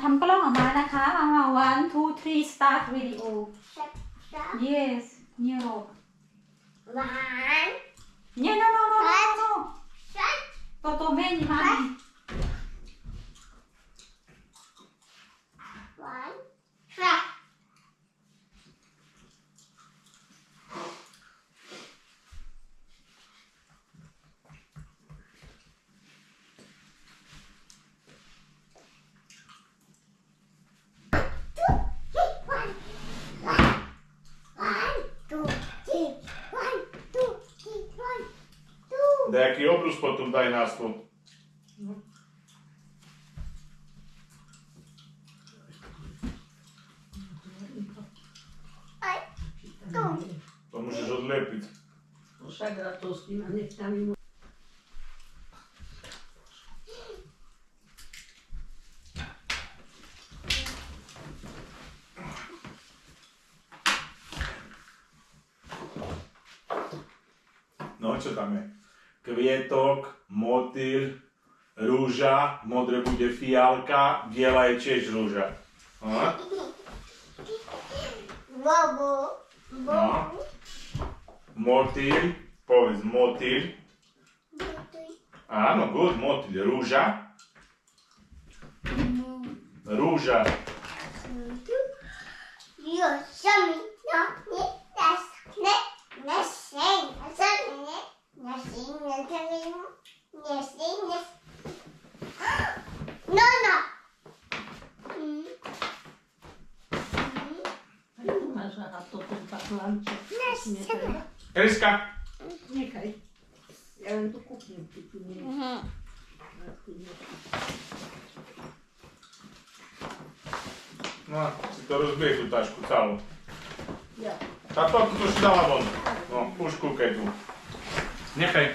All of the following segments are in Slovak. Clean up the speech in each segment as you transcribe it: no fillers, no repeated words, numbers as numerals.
ทำกล้องออกมานะคะone two three start video yes เนี่ยโรเนี่ย noโตแม่นี่มานี่Nejaký obrus potom daj na stôl. To môžeš odlepiť. Však to s tým a nech tam im... No, čo tam je? Kvietok, motýl, rúža, modré bude fialka, biela je tiež rúža. No. Motýl, povedz motýl. Áno, good, motýl, rúža. Rúža. Eliska. Nechaj. Ja len tu kúpnem. No, si to rozbije tú tašku celú. Ja. Táto to si dala von. No, už kúkaj tu. Nechaj.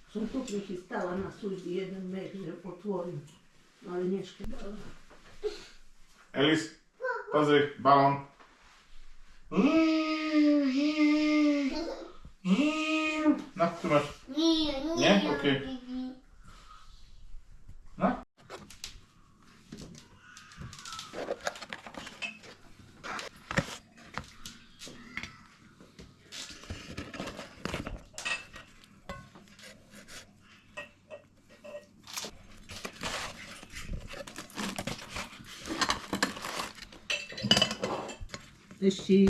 Som tu prichystala na služby jeden mech, že potvorím. Ale neškedala. Elis, pozri, balón. No, tu máš. Nie? OK. No. Ešte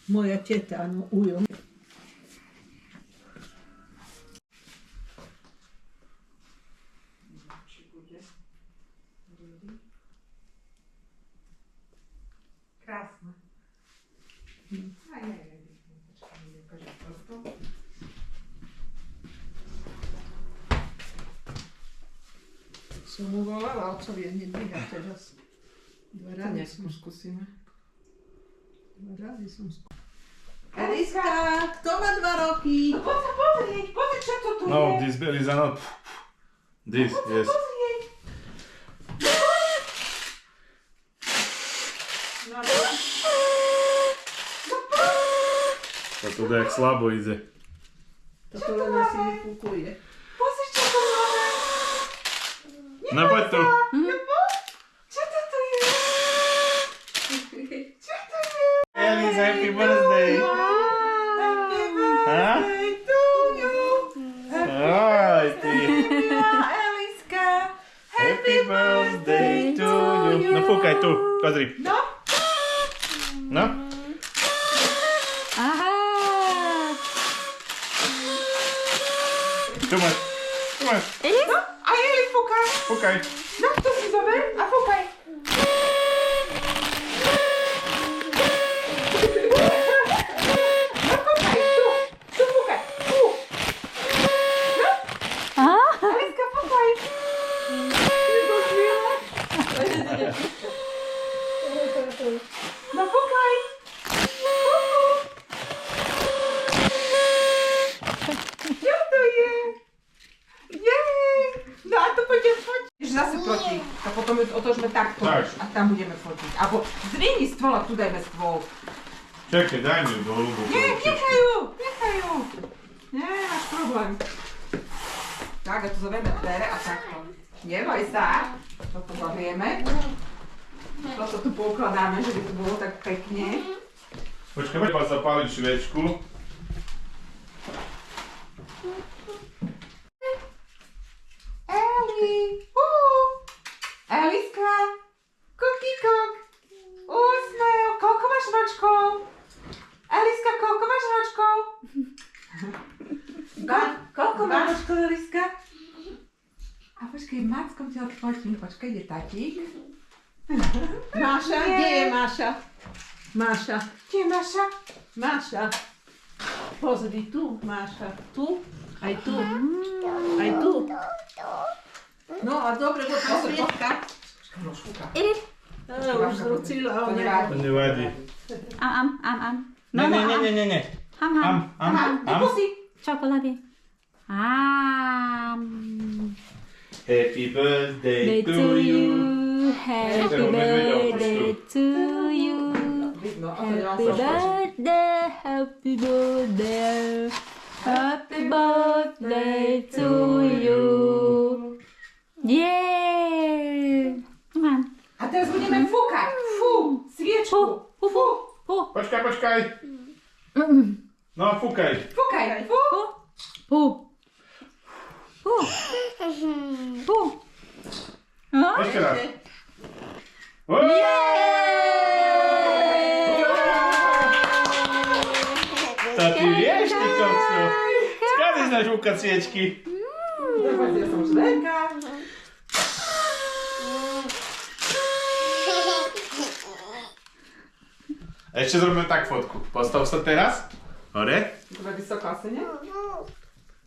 moja teta, no ujo. Krásne. Som mu volala otcovi a nedvíha teraz. Dva razy som skúsime. Eliska, kto má 2 roky? Pozri, čo to tu No, je. this belly is not. This, yes. Pozri. Toto tak slabo ide. Toto len asi vypukuje. Pozri, čo to máme. No poď tu. Čo to tu je? Čo to je? Elis, happy birthday. Happy birthday to you. Aj, ty. Eliska. Happy birthday to you. No fúkaj tu, pozri. No. No. Aha. Tu máš. Tu máš. No, a Eli fúkaj. Fúkaj. No, to si zober a fúkaj. No, fúkaj, tu fúkaj, tu. No, Eliska, fúkaj. Je to smiela? No, fúkaj. Čo to je? Jej! No a to poďte ideš zase proti. A potom ju otočme takto. Tak. A tam budeme fotiť. Alebo zdvihni stôl a tu dajme stôl. Čakaj, daj mi ju dolu. Nie, nechajú. Nie, máš problém. Tak, a tu zoveme dvere a takto. Neboj sa. Toto zavieme. Toto tu poukladáme, že by to bolo tak pekne. Počkaj, poď zapáliť švečku. Eli! Eliska! Kukíkok! Úsmev! Koľko máš ročkov? Eliska, koľko máš ročkov? Koľko máš ročkov, Eliska? A počkej, Mackom ťa odfotím. Počkaj, kde tatík? Máša, kde je Máša? Máša, Kde je Maša? Máša. Pozri tu, Máša. Tu, aj tu. Aj tu. No a dobre, potom sviečka. Edith. Už zrucila To ona. nevadí. To nevadí. Am. Nie. Ham. Nekusí. Chocolate. Am. Happy birthday Day to to you. you. Happy birthday to you. Vidno, a to nemám Happy sa otočiť. birthday, happy birthday, happy birthday to you. Yeah. Mám. A teraz budeme fúkať. Fú, sviečku. Fú. Počkaj. No, fúkaj. Fúkaj. Fú. Ešte raz. To ty vieš, ty kokso. Skady znaš fúkať sviečky. Teraz ja som žvenka. Ešte zrobíme tak fotku. Postav sa teraz. Hore. To bude vysoko asi, nie?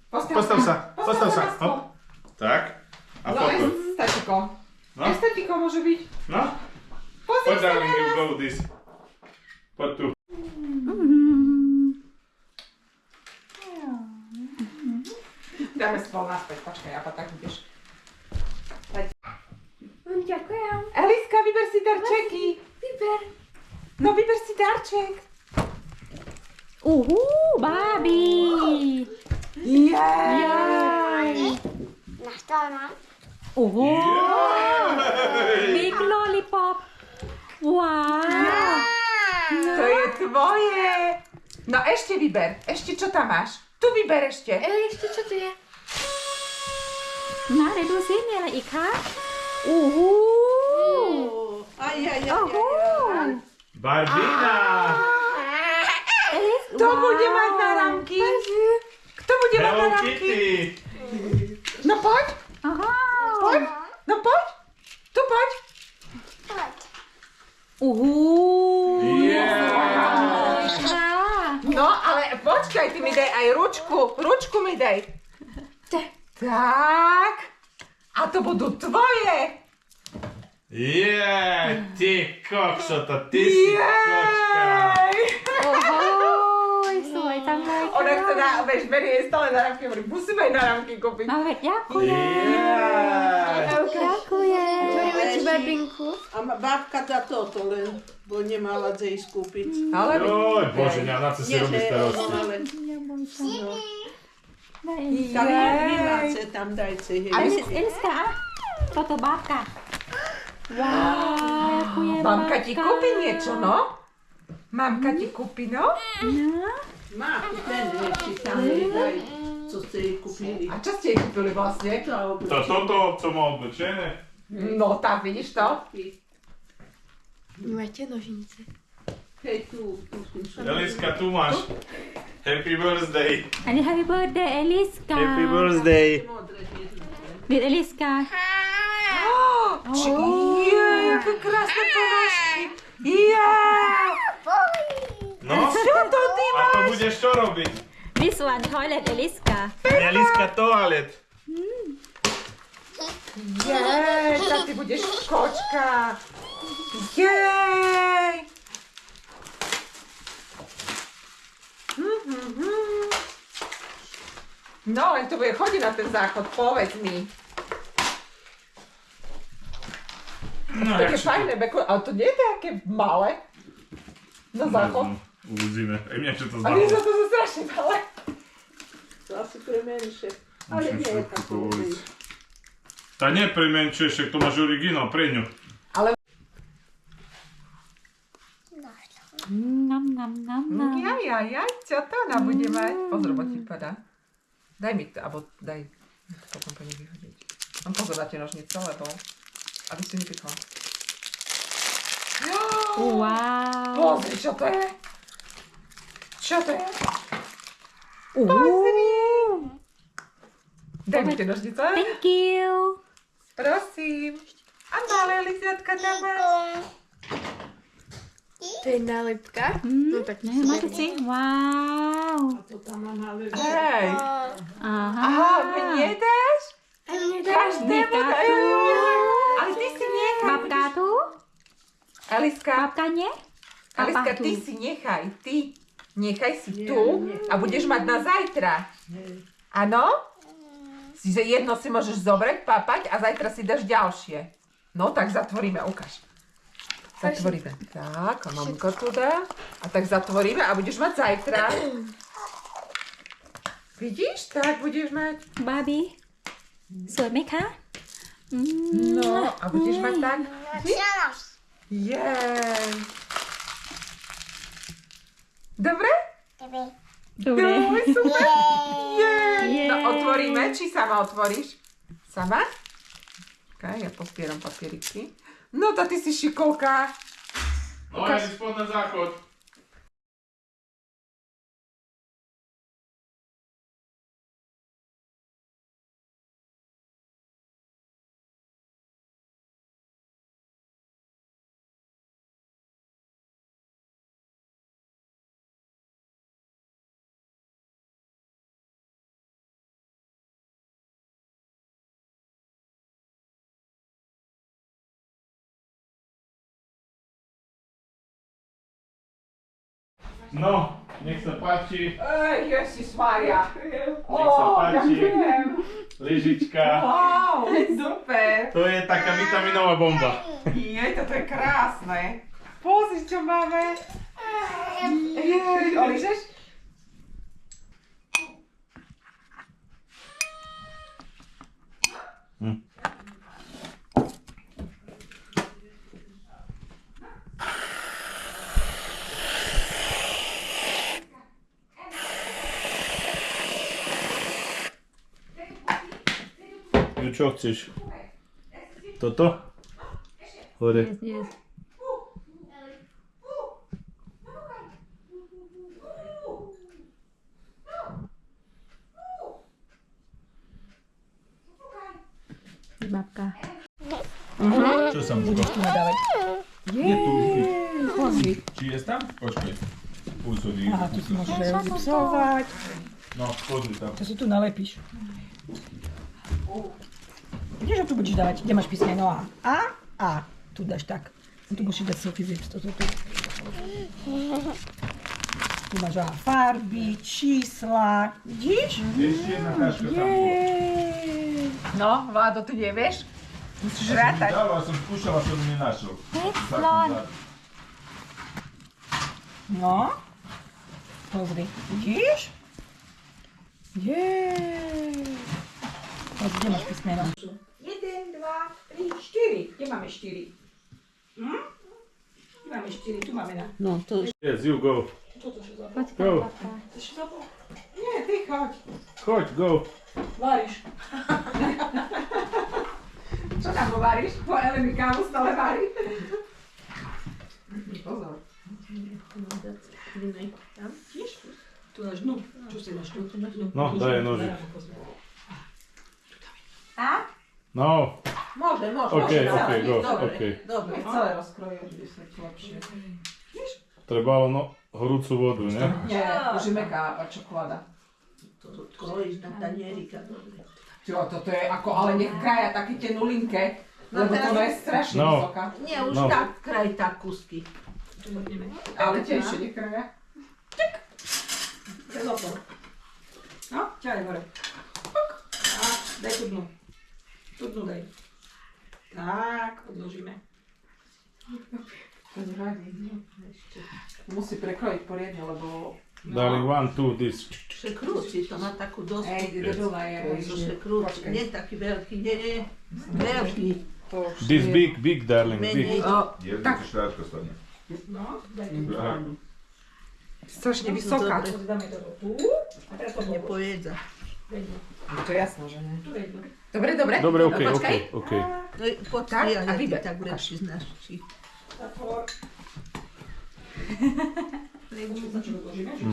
Postav sa. Hop. Tak. A No aj fotku. s tatikom. No. Aj s tatikom môže byť. No. Pozri Poď, sa darling, you teraz. go this. Poď tu. Dáme stôl naspäť, počkaj, a tak ideš. Ďakujem. Eliska, vyber si darčeky. Vyber. No vyber si darček. Barbie. Jej. Na stole. Big lollipop. Wow. To je tvoje. No ešte vyber. Ešte čo tam máš? Tu vyber ešte. Ešte čo to je? ไหนดูซิมีอะไรอีกคะโอ้โห Aj. โอ้โห Barbina. Kto bude mať náramky? Kto bude mať Hello náramky? Kitty. No poď. Aha. Poď. No poď. Tu poď. Poď. โอ้โห Yeah. ค่ะ No ale počkaj, ty mi daj aj ručku. Ručku mi daj. Tak. A to budú tvoje. Ty kokso, to ty si kočka. Jej. โอ้โหสวยจังเลย Ona chce na, vieš, berie jej stále náramky, hovorí, musíme aj náramky kúpiť. No veď ďakujem. Ďakujem. Otvoríme ti babinku. A babka dá toto len, bo nemala kde ísť kúpiť. Ale Oj, bože, na co si robíš starosti? ale... Jej. Tam nemáte, tam dajte. Hej. Eliska, toto babka. Wow, ďakujem. Mamka ti kúpi niečo, no? Mamka ti kúpi, no? No. Má kúpené, či tam jej daj, co ste jej kúpili. A čo ste jej kúpili vlastne? To To toto, co má oblečené? No tak, vidíš to? Máte nožnice. Hej, tu som. Eliska, tu máš. Happy birthday. Ani happy birthday, Eliska. Happy birthday. Modré hviezdice. With Eliska. Jej, aké krásne ponožky. Jej. No, Čo to ty a to budeš čo robiť? This one, toilet Eliska. Eliska toalet. Jej, tak ty budeš kočka. Jej. No, len to bude chodiť na ten záchod, povedz mi. No, Také fajné bekle, ale to nie je také malé. Na záchod. Uvidíme. Aj mne čo to A nie zdalo. to sú strašne malé. To asi pre menšie. Ale Musím nie si je to tak povoliť. Tá nie pre menšie, však to máš originál pre ňu. Nam, nam, nam, nam. Jaj, čo to ona bude mať? Pozor, bo ti padá. Daj mi to, alebo daj. To potom po nej vyhodiť. Mám pozor na tie nožnice, lebo... Aby si nepikla. Wow. Pozri, čo to je? Čo to je? Daj mi tie nožnice. Thank you. Prosím. A malé lisiatka dáme. To je nálepka. No tak Ne, máte si? Wow. A to tam má naleží. Hej. Aha. Aha, mne dáš? A mne dá. Každému dajú. Ale ty si nechaj. Babka tu? Eliska, Babka nie? Eliska, Papa ty tu. si nechaj. Ty nechaj si Nie, tu nie. a budeš mať na zajtra. Hej. Áno? Že jedno si môžeš zobrať, papať a zajtra si dáš ďalšie. No tak zatvoríme, ukáž. Zatvoríme. Tak, a mamka tu dá. A tak zatvoríme a budeš mať zajtra. Vidíš? Tak budeš mať. บาร์บี้สวยไหมคะ No, a budeš mať tak. Jej. Dobre? Dobre. Joj, super. Jej. Jej. No otvoríme, či sama otvoríš? Sama? Ok, ja popieram papieriky. No to ty si šikovka. No, ja si spod na záchod. No, nech sa páči. Ježišmaria. Nech sa páči. ďakujem. Lyžička. Wow, super. To je taká vitaminová bomba. Jej, toto je krásne. Pozri, čo máme. Jej, oližeš? Ju, čo chceš? Toto? Hore. Yes. Babka. Čo sa mu Nie tu. Či je tam? Počkaj. Pôsobí. Aha, tu si môžeš aj odpsovať. No, pozri tam. To si tu nalepíš. Kde tu budeš dávať? Kde máš písmeno A? A. Tu dáš tak. Tu musíš dať selfie zips. Toto tu. Tu máš A. Farby, čísla. Vidíš? Ešte jedna taška tam bola. Jej. No, Vlado, ty nevieš? Musíš Ja som rátať. ti dal, ale som skúšal a som nenašiel. Slon. No. Pozri. Vidíš? Jej. Kde máš písmeno? 1, 2, 3, 4. Kde máme 4? Kde máme 4? Tu máme na. No, to Yes, you go. Počkaj, Go. babka. Nie, ty choď. Choď, go. Varíš. Čo tam povaríš? Po Elemi kávu stále varí. Pozor. Vidíš? Tu náš dnu. Čo si náš dnu? No, daj nožik. A? No, môže. OK, OK, go, Dobre, OK. dobre. Celé rozkroje, bude sa lepšie. Treba ono horúcu vodu, ne? Nie, už je meká čokoláda. To krojíš na tanierika, dobre. Čo, toto je ako, ale nech kraja také tie nulinké, No lebo teraz- to je strašne No. vysoká. Nie, už No. tak kraj tak kusky. Ale tiež nech kraja. Celopor. No, ťahaj hore. A daj tu dnu. Tu dnu daj. Tak, odložíme. To nevadí. Musí prekrojiť poriadne, lebo... Darling, 1, 2, this. Przekrúci, to má takú dosku. Ej, dodula je. To się króci. Nie taki wielki, nie. Wielki. This big, darling, big. Mniej. O, Jedna czy szlaczka stanie. strasznie wysoka. Dobre. Dáme to tu. A teraz to Nie pojedza. No to jasno, że nie. Dobre, dobre. Dobre, No, okej, poczekaj. okej. No i potwija, Tak? A jak widzę. ty tak lepszy znasz ci.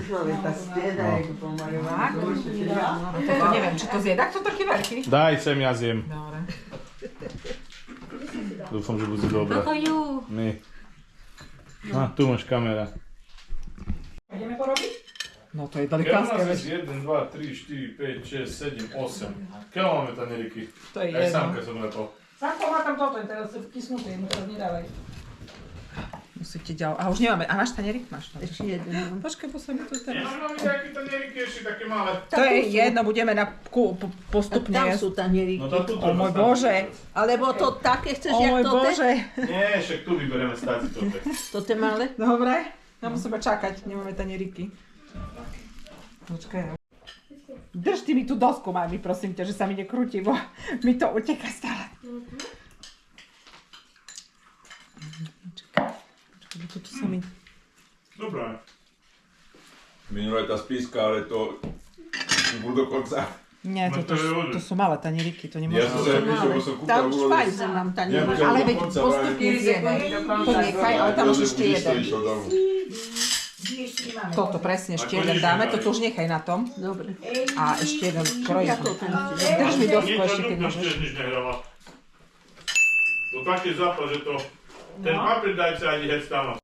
Człowiek ta stieda, jak pomalowała. To nie wiem, czy to zjeda? Kto takie wielki? Daj sem, ja zjem. Dobre. Dúfam, že bude dobré. For you. My. A, tu máš kamera. Ideme porobiť? No to je Keľo delikátske, nás veď. je 1, 2, 3, 4, 5, 6, 7, 8. Keľo máme taneriky? To je Aj jedno. samka som lepol. Sáko má tam toto, teraz vtisnutý, mu teraz nedávaj. Musíte ďalej. A už nemáme. A máš tanierik? Máš. No. Ešte jeden mám. Počkaj, bo sa mi to Ja teraz... mám nejaké taneriky ešte také malé. To je jedno, budeme na postupne Tam jesť. sú tanieríky. No to tu O môj Bože. Alebo to také chceš, O jak môj to te? Bože. Nie, však tu vyberieme stáci toto. To te malé? Dobre. No musíme čakať, nemáme tanieriky. Počkaj. Drž ty mi tú dosku, mami, prosím ťa, že sa mi nekrúti, bo mi to uteká stále. Čakaj, bo toto sa mi... Dobré. Minule ta spíska, ale to budu do konca. Nie, No to je to sú malé tanieriky, to Ja nemôžem. som sa píšel, bo som Tam kúkal Švajzer nám tanieríky. Ja- Ale do veď konca, postupne ale- zjeme. To nechaj, ale tam už ešte jeden. Toto presne, ešte jeden dáme, toto už nechaj na tom. Dobre. A ešte jeden kroj. Ja to tam Drž mi dosku Nič ešte, keď to môžeš. ešte nič nehráva. To taký zápas, že to... Ten papier dajte ani hec tam.